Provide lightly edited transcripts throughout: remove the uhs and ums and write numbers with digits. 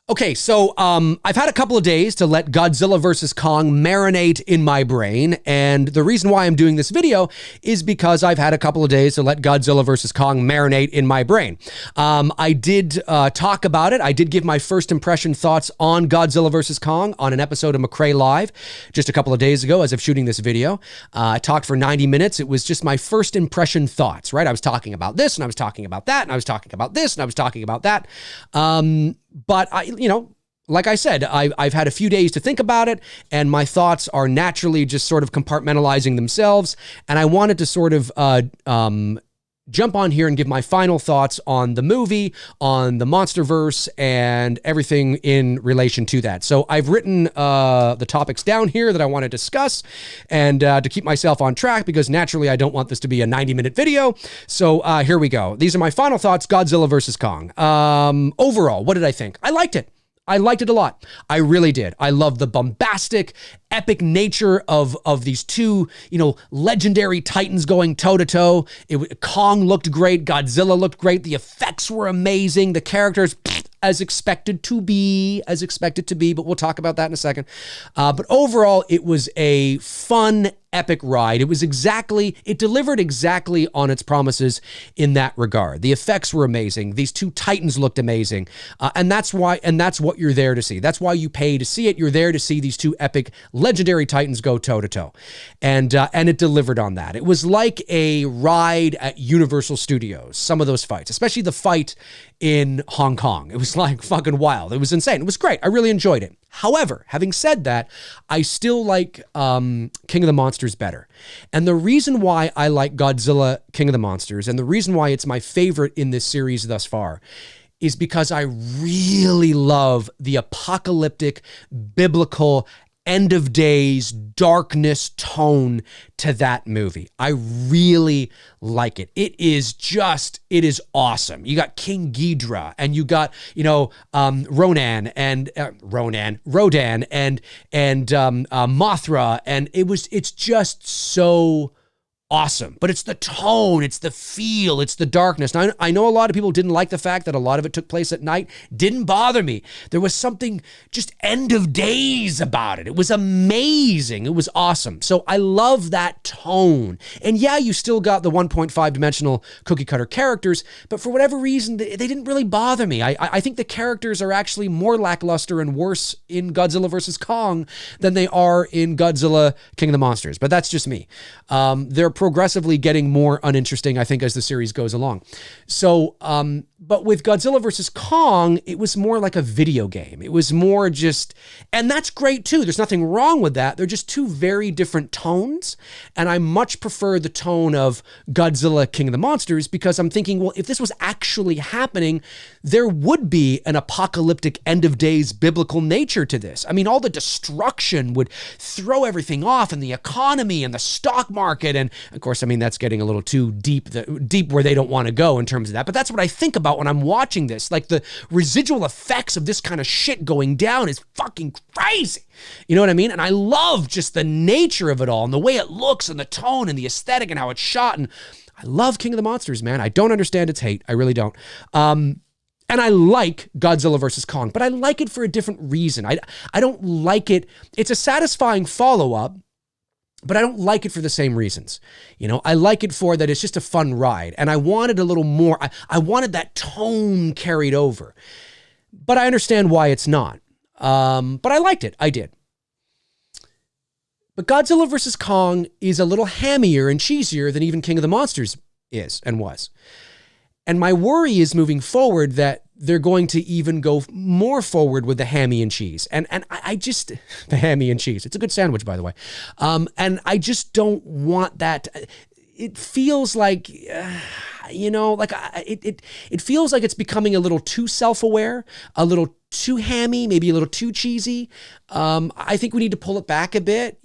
Okay, so I've had a couple of days to let Godzilla vs. Kong marinate in my brain, and the reason why I'm doing this video is because I've had a couple of days to let Godzilla vs. Kong marinate in my brain. I did talk about it. I did give my first impression thoughts on Godzilla vs. Kong on an episode of McRae Live just a couple of days ago as of shooting this video. I talked for 90 minutes. It was just my first impression thoughts, right? I was talking about this, and I was talking about that, and I was talking about this, and I was talking about that. But like I said, I've had a few days to think about it, and my thoughts are naturally just sort of compartmentalizing themselves. And I wanted to sort of jump on here and give my final thoughts on the movie, on the Monsterverse, and everything in relation to that. So I've written the topics down here that I want to discuss, and to keep myself on track, because naturally I don't want this to be a 90-minute video. So here we go. These are my final thoughts, Godzilla vs. Kong. Overall, what did I think? I liked it. I liked it a lot. I really did. I love the bombastic, epic nature of these two, legendary titans going toe-to-toe. Kong looked great. Godzilla looked great. The effects were amazing. The characters, as expected to be, but we'll talk about that in a second. But overall, it was a fun, epic ride. It delivered exactly on its promises in that regard. The effects were amazing. These two titans looked amazing. And that's what you're there to see. That's why you pay to see it. You're there to see these two epic, legendary titans go toe-to-toe. And it delivered on that. It was like a ride at Universal Studios, some of those fights, especially the fight in Hong Kong. It was like fucking wild. It was insane. It was great. I really enjoyed it. However, having said that, I still like King of the Monsters better. And the reason why I like Godzilla King of the Monsters, and the reason why it's my favorite in this series thus far, is because I really love the apocalyptic, biblical, end of days, darkness tone to that movie. I really like it. It is awesome. You got King Ghidorah, and you got, Rodan and Mothra, and it's just so awesome. But it's the tone, it's the feel, it's the darkness. Now, I know a lot of people didn't like the fact that a lot of it took place at night. Didn't bother me. There was something just end of days about it. It was amazing. It was awesome. So I love that tone. And yeah, you still got the 1.5 dimensional cookie cutter characters, but for whatever reason, they didn't really bother me. I think the characters are actually more lackluster and worse in Godzilla vs. Kong than they are in Godzilla King of the Monsters. But that's just me. They're progressively getting more uninteresting, I think, as the series goes along. So, but with Godzilla vs. Kong, it was more like a video game. It was more just, and that's great too. There's nothing wrong with that. They're just two very different tones. And I much prefer the tone of Godzilla King of the Monsters, because I'm thinking, well, if this was actually happening, there would be an apocalyptic end of days biblical nature to this. I mean, all the destruction would throw everything off, and the economy and the stock market. And of course, I mean, that's getting a little too deep where they don't want to go in terms of that. But that's what I think about when I'm watching this. Like, the residual effects of this kind of shit going down is fucking crazy. You know what I mean? And I love just the nature of it all, and the way it looks, and the tone, and the aesthetic, and how it's shot. And I love King of the Monsters, man. I don't understand its hate. I really don't. And I like Godzilla vs. Kong, but I like it for a different reason. I don't like it. It's a satisfying follow-up, but I don't like it for the same reasons. I like it for that it's just a fun ride, and I wanted a little more. I wanted that tone carried over, but I understand why it's not. But I liked it. I did. But Godzilla vs. Kong is a little hammier and cheesier than even King of the Monsters is and was. And my worry is moving forward that they're going to even go more forward with the hammy and cheese. And I just, the hammy and cheese, it's a good sandwich, by the way. And I just don't want that. It feels like, it feels like it's becoming a little too self-aware, a little too hammy, maybe a little too cheesy. I think we need to pull it back a bit,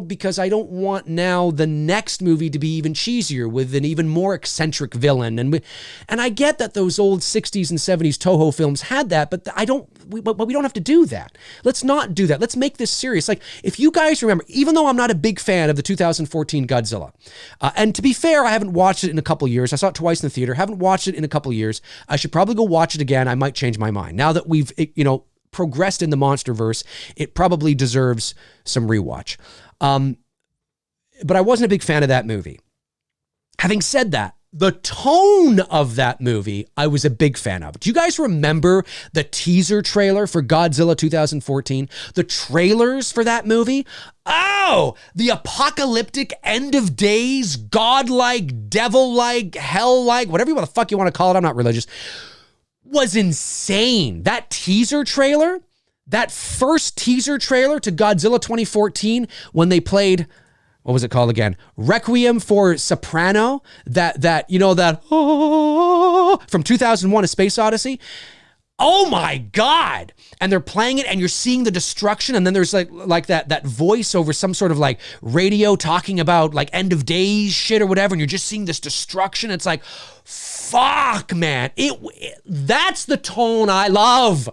because I don't want now the next movie to be even cheesier with an even more eccentric villain. And I get that those old 60s and 70s Toho films had that, but we don't have to do that. Let's not do that. Let's make this serious. Like, if you guys remember, even though I'm not a big fan of the 2014 Godzilla, and to be fair, I haven't watched it in a couple years. I saw it twice in the theater. Haven't watched it in a couple years. I should probably go watch it again. I might change my mind now that we've, progressed in the MonsterVerse, it probably deserves some rewatch. But I wasn't a big fan of that movie. Having said that, the tone of that movie, I was a big fan of. Do you guys remember the teaser trailer for Godzilla 2014? The trailers for that movie? Oh, the apocalyptic end of days, godlike, devil-like, hell-like, whatever the fuck you want to call it, I'm not religious, was insane. That teaser trailer, that first teaser trailer to Godzilla 2014 when they played... what was it called again? Requiem for Soprano, that from 2001, A Space Odyssey. Oh my God. And they're playing it and you're seeing the destruction. And then there's like that voice over some sort of like radio talking about like end of days shit or whatever. And you're just seeing this destruction. It's like, fuck, man. That's the tone I love.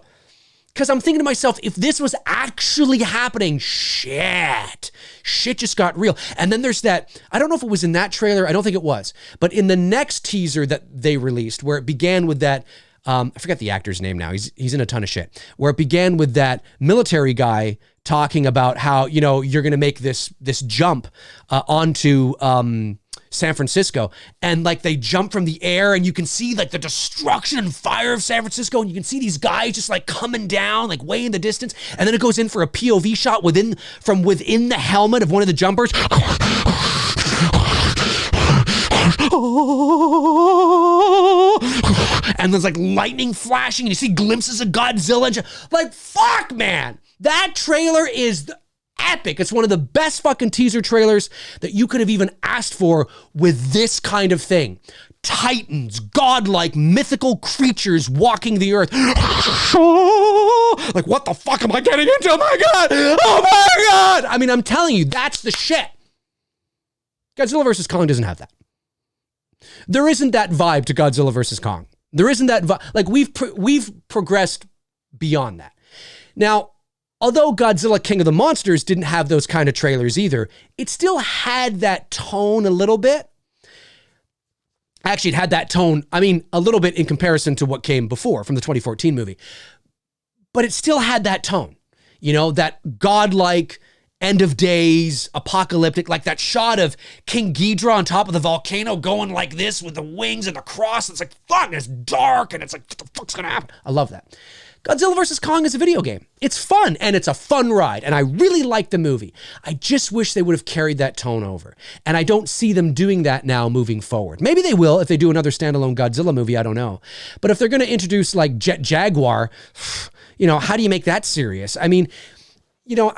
Because I'm thinking to myself, if this was actually happening, shit just got real. And then there's that, I don't know if it was in that trailer, I don't think it was, but in the next teaser that they released, where it began with that, I forget the actor's name now, he's in a ton of shit, where it began with that military guy talking about how, you're going to make this jump onto San Francisco, and like they jump from the air and you can see like the destruction and fire of San Francisco, and you can see these guys just like coming down like way in the distance, and then it goes in for a POV shot from within the helmet of one of the jumpers. And there's like lightning flashing and you see glimpses of Godzilla. Like, fuck, man. That trailer is epic. It's one of the best fucking teaser trailers that you could have even asked for with this kind of thing. Titans, godlike, mythical creatures walking the earth. Like, what the fuck am I getting into? Oh my God. Oh my God. I mean, I'm telling you, that's the shit. Godzilla vs. Kong doesn't have that. There isn't that vibe to Godzilla vs. Kong. There isn't that vibe. Like, we've progressed beyond that. Now, although Godzilla King of the Monsters didn't have those kind of trailers either, it still had that tone a little bit. Actually, it had that tone, a little bit in comparison to what came before from the 2014 movie. But it still had that tone, that godlike, end of days, apocalyptic, like that shot of King Ghidorah on top of the volcano going like this with the wings and the cross. It's like, fuck, it's dark, and it's like, what the fuck's gonna happen? I love that. Godzilla vs. Kong is a video game. It's fun, and it's a fun ride, and I really like the movie. I just wish they would have carried that tone over, and I don't see them doing that now moving forward. Maybe they will if they do another standalone Godzilla movie, I don't know. But if they're going to introduce, like, Jet Jaguar, how do you make that serious? I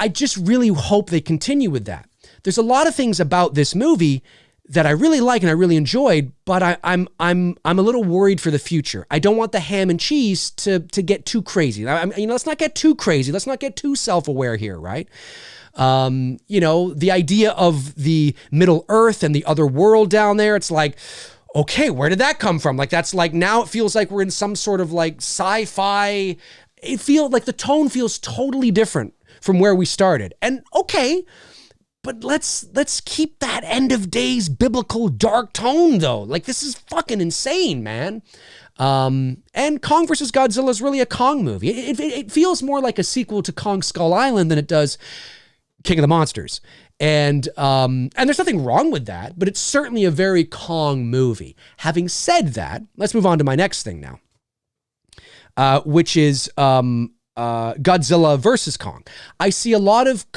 just really hope they continue with that. There's a lot of things about this movie that I really like and I really enjoyed, but I'm a little worried for the future. I don't want the ham and cheese to get too crazy. Let's not get too crazy. Let's not get too self-aware here, right? The idea of the Middle Earth and the other world down there, it's like, okay, where did that come from? Like, that's like, now it feels like we're in some sort of like sci-fi. It feels like the tone feels totally different from where we started. And okay, but let's keep that end of days biblical dark tone though. Like, this is fucking insane, man. And Kong vs. Godzilla is really a Kong movie. It feels more like a sequel to Kong Skull Island than it does King of the Monsters. And there's nothing wrong with that, but it's certainly a very Kong movie. Having said that, let's move on to my next thing now, which is Godzilla versus Kong. I see a lot of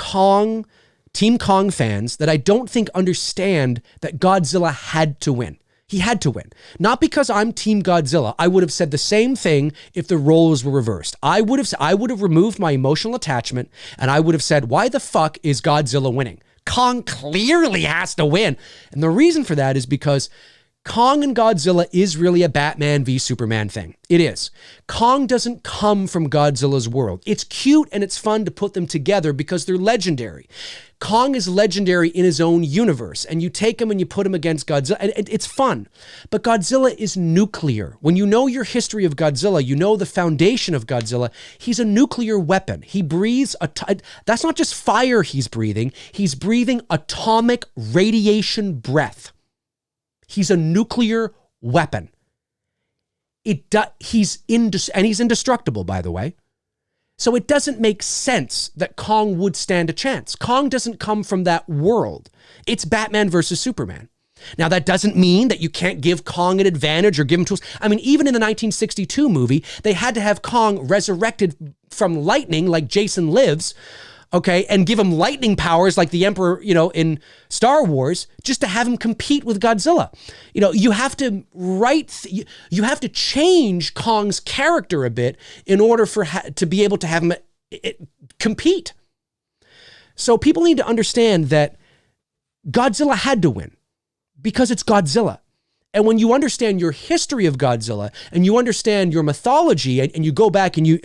Team Kong fans that I don't think understand that Godzilla had to win. He had to win. Not because I'm Team Godzilla. I would have said the same thing if the roles were reversed. I would have removed my emotional attachment and I would have said, why the fuck is Godzilla winning? Kong clearly has to win. And the reason for that is because Kong and Godzilla is really a Batman v Superman thing. It is. Kong doesn't come from Godzilla's world. It's cute and it's fun to put them together because they're legendary. Kong is legendary in his own universe, and you take him and you put him against Godzilla, and it's fun. But Godzilla is nuclear. When you know your history of Godzilla, you know the foundation of Godzilla. He's a nuclear weapon. He breathes, that's not just fire he's breathing atomic radiation breath. He's a nuclear weapon. He's indestructible, by the way. So it doesn't make sense that Kong would stand a chance. Kong doesn't come from that world. It's Batman versus Superman. Now, that doesn't mean that you can't give Kong an advantage or give him tools. I mean, even in the 1962 movie, they had to have Kong resurrected from lightning like Jason Lives, okay, and give him lightning powers like the Emperor, in Star Wars, just to have him compete with Godzilla. You have to you have to change Kong's character a bit in order to be able to have him compete. So people need to understand that Godzilla had to win because it's Godzilla. And when you understand your history of Godzilla and you understand your mythology and you go back and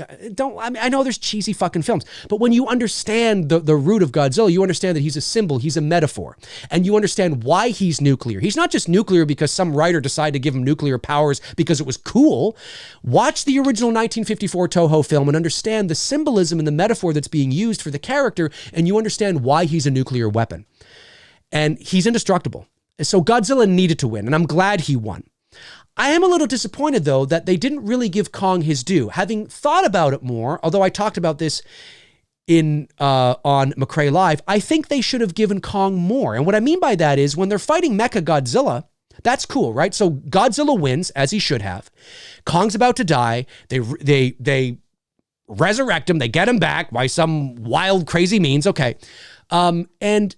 I know there's cheesy fucking films, but when you understand the root of Godzilla, you understand that he's a symbol, he's a metaphor, and you understand why he's nuclear. He's not just nuclear because some writer decided to give him nuclear powers because it was cool. Watch the original 1954 Toho film and understand the symbolism and the metaphor that's being used for the character, and you understand why he's a nuclear weapon. And he's indestructible. So Godzilla needed to win, and I'm glad he won. I am a little disappointed, though, that they didn't really give Kong his due. Having thought about it more, although I talked about this on McRae Live, I think they should have given Kong more. And what I mean by that is when they're fighting Mecha Godzilla, that's cool, right? So Godzilla wins, as he should have. Kong's about to die. They resurrect him. They get him back by some wild, crazy means. Okay. And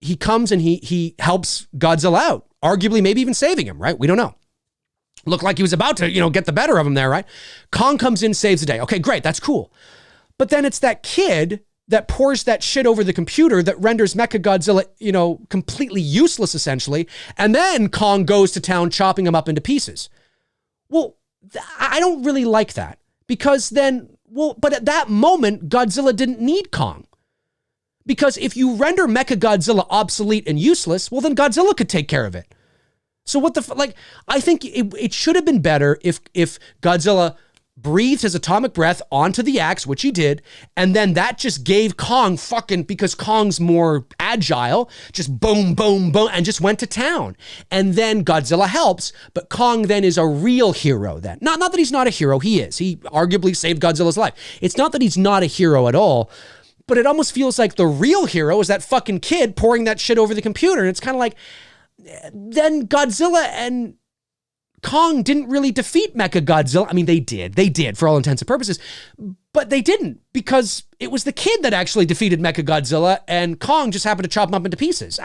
he comes and he helps Godzilla out, arguably maybe even saving him, right? We don't know. Looked like he was about to, get the better of him there, right? Kong comes in, saves the day. Okay, great, that's cool. But then it's that kid that pours that shit over the computer that renders Mechagodzilla, completely useless, essentially. And then Kong goes to town chopping him up into pieces. Well, I don't really like that because but at that moment, Godzilla didn't need Kong. Because if you render Mechagodzilla obsolete and useless, well, then Godzilla could take care of it. So what I think it should have been better if Godzilla breathed his atomic breath onto the axe, which he did, and then that just gave Kong because Kong's more agile, just boom, boom, boom, and just went to town. And then Godzilla helps, but Kong then is a real hero then. Not that he's not a hero, he is. He arguably saved Godzilla's life. It's not that he's not a hero at all, but it almost feels like the real hero is that fucking kid pouring that shit over the computer. And it's kind of like, then Godzilla and Kong didn't really defeat Mechagodzilla. I mean, they did for all intents and purposes, but they didn't because it was the kid that actually defeated Mechagodzilla and Kong just happened to chop him up into pieces.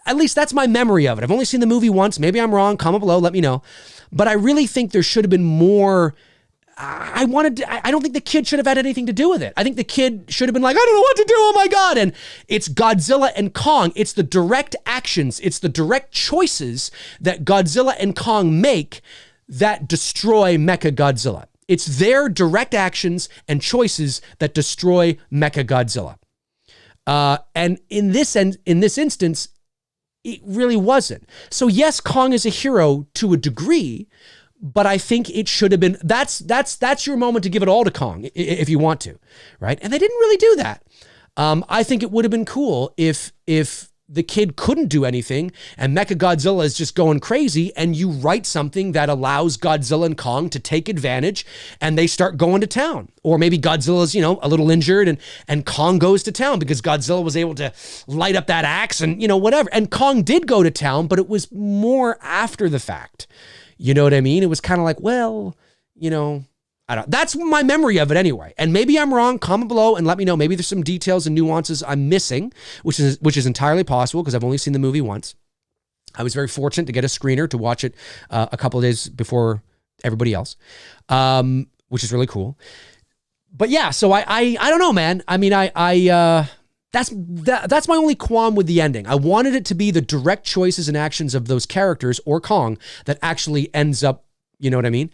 At least that's my memory of it. I've only seen the movie once. Maybe I'm wrong. Comment below, let me know. But I really think there should have been more. I don't think the kid should have had anything to do with it. I think the kid should have been like, I don't know what to do. Oh my God. And it's Godzilla and Kong. It's the direct actions. It's the direct choices that Godzilla and Kong make that destroy Mechagodzilla. It's their direct actions and choices that destroy Mechagodzilla. And in this instance, it really wasn't. So yes, Kong is a hero to a degree, but I think it should have been, that's your moment to give it all to Kong if you want to, right? And they didn't really do that. I think it would have been cool if the kid couldn't do anything and Mechagodzilla is just going crazy and you write something that allows Godzilla and Kong to take advantage and they start going to town. Or maybe Godzilla's, a little injured and Kong goes to town because Godzilla was able to light up that axe and, whatever. And Kong did go to town, but it was more after the fact. You know what I mean? It was kind of like, well, that's my memory of it anyway. And maybe I'm wrong. Comment below and let me know. Maybe there's some details and nuances I'm missing, which is entirely possible because I've only seen the movie once. I was very fortunate to get a screener to watch it a couple of days before everybody else, which is really cool. But yeah, so I don't know, man. I mean, that's my only qualm with the ending. I wanted it to be the direct choices and actions of those characters or Kong that actually ends up, you know what I mean,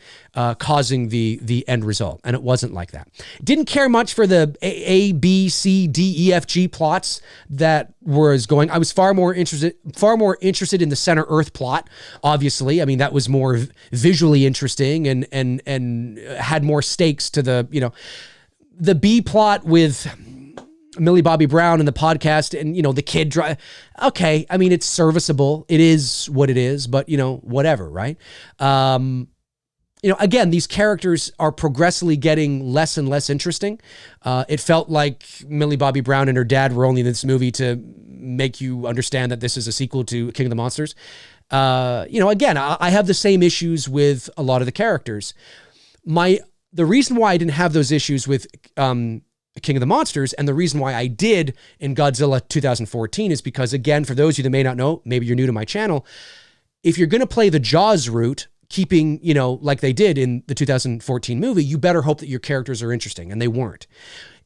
causing the end result. And it wasn't like that. Didn't care much for the A, B, C, D, E, F, G plots that was going. I was far more interested in the Center Earth plot. Obviously, I mean that was more visually interesting and had more stakes to the B plot with Millie Bobby Brown and the podcast and, the kid okay. I mean, it's serviceable. It is what it is, but whatever. Right. again, these characters are progressively getting less and less interesting. It felt like Millie Bobby Brown and her dad were only in this movie to make you understand that this is a sequel to King of the Monsters. Again, I have the same issues with a lot of the characters. The reason why I didn't have those issues with King of the Monsters, and the reason why I did in Godzilla 2014 is because, again, for those of you that may not know, maybe you're new to my channel, if you're going to play the Jaws route, keeping, like they did in the 2014 movie, you better hope that your characters are interesting, and they weren't.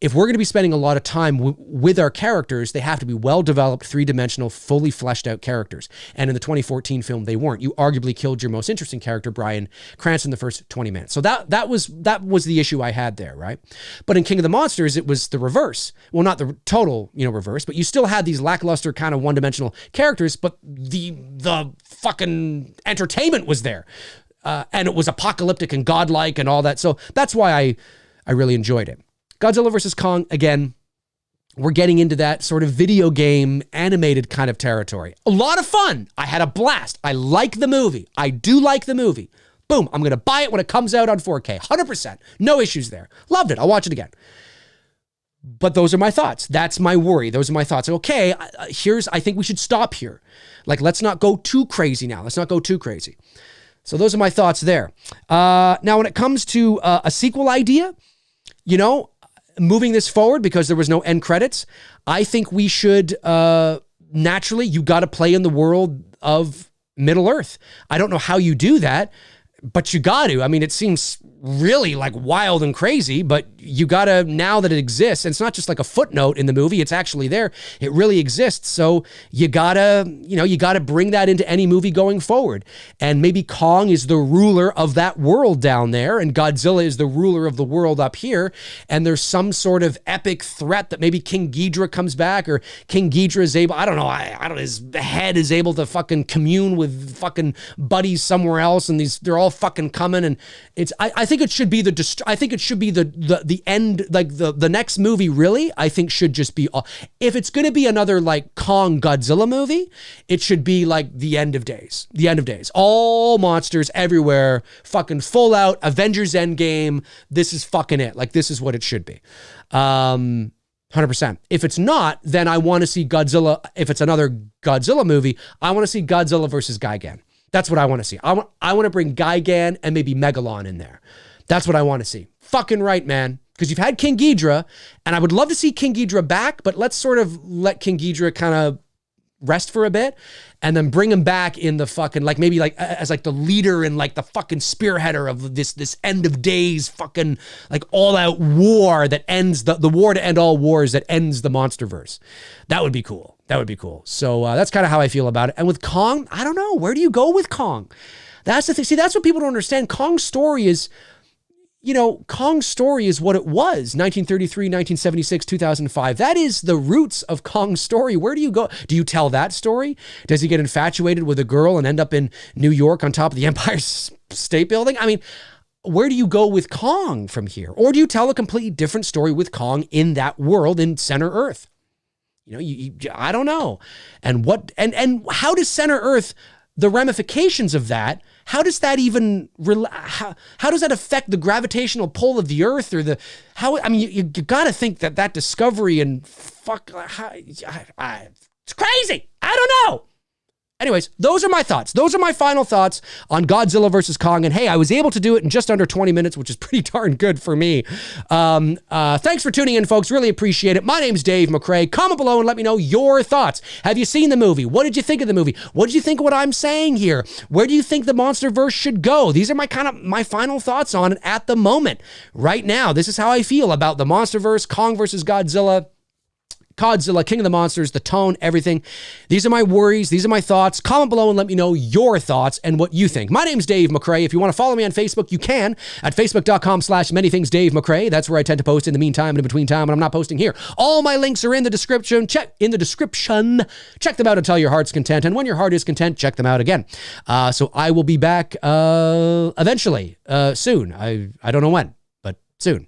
If we're going to be spending a lot of time with our characters, they have to be well-developed, three-dimensional, fully fleshed-out characters. And in the 2014 film, they weren't. You arguably killed your most interesting character, Bryan Cranston, in the first 20 minutes. So that was the issue I had there, right? But in King of the Monsters, it was the reverse. Well, not the total, reverse, but you still had these lackluster kind of one-dimensional characters, but the fucking entertainment was there. And it was apocalyptic and godlike and all that. So that's why I really enjoyed it. Godzilla vs. Kong, again, we're getting into that sort of video game animated kind of territory. A lot of fun. I had a blast. I like the movie. I do like the movie. Boom. I'm going to buy it when it comes out on 4K. 100%. No issues there. Loved it. I'll watch it again. But those are my thoughts. That's my worry. Those are my thoughts. Okay, I think we should stop here. Let's not go too crazy now. Let's not go too crazy. So those are my thoughts there. Now, when it comes to a sequel idea, moving this forward because there was no end credits, I think we should, naturally, you got to play in the world of Middle Earth. I don't know how you do that, but you got to. I mean, it seems really wild and crazy, but you got to, now that it exists, and it's not just like a footnote in the movie, it's actually there. It really exists. So you got to bring that into any movie going forward. And maybe Kong is the ruler of that world down there, and Godzilla is the ruler of the world up here. And there's some sort of epic threat that maybe King Ghidorah comes back, or King Ghidorah is able, I don't know, his head is able to fucking commune with fucking buddies somewhere else, and they're all fucking coming. And I think it should be the end, the next movie, really, I think should just be, if it's going to be another Kong Godzilla movie, it should be the end of days. The end of days. All monsters everywhere, fucking full out Avengers Endgame. This is fucking it. This is what it should be. 100%. If it's not, then I want to see Godzilla. If it's another Godzilla movie, I want to see Godzilla versus Gigan. That's what I want to see. I want to bring Gigan and maybe Megalon in there. That's what I want to see. Fucking right, man. Because you've had King Ghidorah, and I would love to see King Ghidorah back, but let's sort of let King Ghidorah kind of rest for a bit, and then bring him back in the fucking, as the leader and the fucking spearheader of this end of days fucking all out war that ends the war to end all wars, that ends the Monsterverse. That would be cool. That would be cool. So that's kind of how I feel about it. And with Kong, I don't know. Where do you go with Kong? That's the thing. See, that's what people don't understand. Kong's story is what it was, 1933, 1976, 2005. That is the roots of Kong's story. Where do you go? Do you tell that story? Does he get infatuated with a girl and end up in New York on top of the Empire State Building? I mean, where do you go with Kong from here? Or do you tell a completely different story with Kong in that world, in Center Earth? I don't know. And how does Center Earth, the ramifications of that, how does that even, how does that affect the gravitational pull of the Earth, or you got to think that discovery and it's crazy. I don't know. Anyways, those are my thoughts. Those are my final thoughts on Godzilla versus Kong. And hey, I was able to do it in just under 20 minutes, which is pretty darn good for me. Thanks for tuning in, folks. Really appreciate it. My name's Dave McRae. Comment below and let me know your thoughts. Have you seen the movie? What did you think of the movie? What did you think of what I'm saying here? Where do you think the Monsterverse should go? These are my final thoughts on it at the moment. Right now, this is how I feel about the Monsterverse, Kong versus Godzilla, King of the Monsters, the tone, everything. These are my worries. These are my thoughts. Comment below and let me know your thoughts and what you think. My name's Dave McRae. If you want to follow me on Facebook, you can at facebook.com/manythingsdavemcrae. That's where I tend to post in the meantime and in between time when I'm not posting here. All my links are in the description. Check them out until your heart's content. And when your heart is content, check them out again. So I will be back eventually, soon. I don't know when, but soon.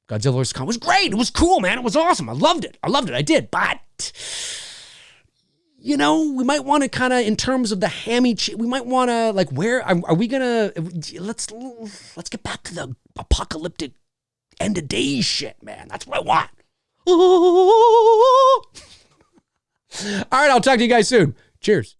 Godzilla vs. Kong was great. It was cool, man. It was awesome. I loved it. I did. But you know, we might want to kind of, in terms of the hammy, we might want to, like, where are we gonna? Let's get back to the apocalyptic end of days shit, man. That's what I want. All right, I'll talk to you guys soon. Cheers.